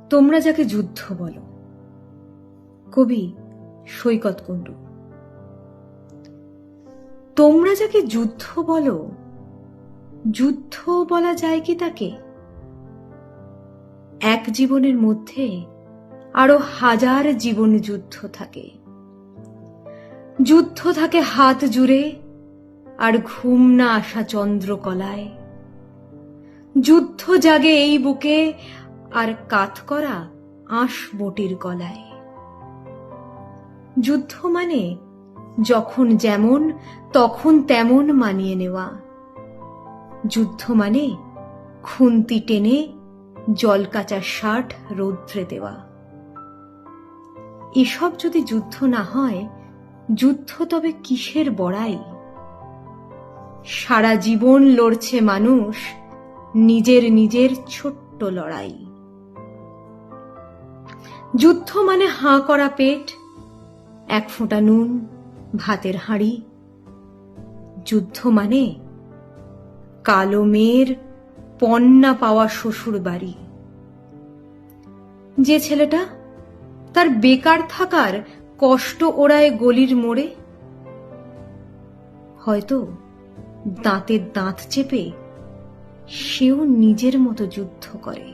তোমরা যাকে যুদ্ধ বলো। কবি সৈকত কুণ্ডু। তোমরা যাকে যুদ্ধ বলো, যুদ্ধ বলা যায় কি তাকে? এক জীবনের মধ্যে আরো হাজার জীবন যুদ্ধ থাকে। যুদ্ধ থাকে হাত জুড়ে আর ঘুম না আসা চন্দ্রকলায়। যুদ্ধ জাগে এই বুকে আর কাত করা আঁশ বটির গলায়। যুদ্ধ মানে যখন যেমন তখন তেমন মানিয়ে নেওয়া। যুদ্ধ মানে খুন্তি টেনে জলকাচা শার্ট রৌদ্রে দেওয়া। এসব যদি যুদ্ধ না হয়, যুদ্ধ তবে কিসের বড়াই? সারা জীবন লড়ছে মানুষ নিজের নিজের ছোট্ট লড়াই। যুদ্ধ মানে হাঁ করা পেট, এক ফোঁটা নুন, ভাতের হাঁড়ি। যুদ্ধ মানে কালো মেয়ের পণ্যা পাওয়া শ্বশুর বাড়ি। যে ছেলেটা তার বেকার থাকার কষ্ট ওড়ায় গলির মোড়ে, হয়তো দাঁতের দাঁত চেপে সেও নিজের মতো যুদ্ধ করে।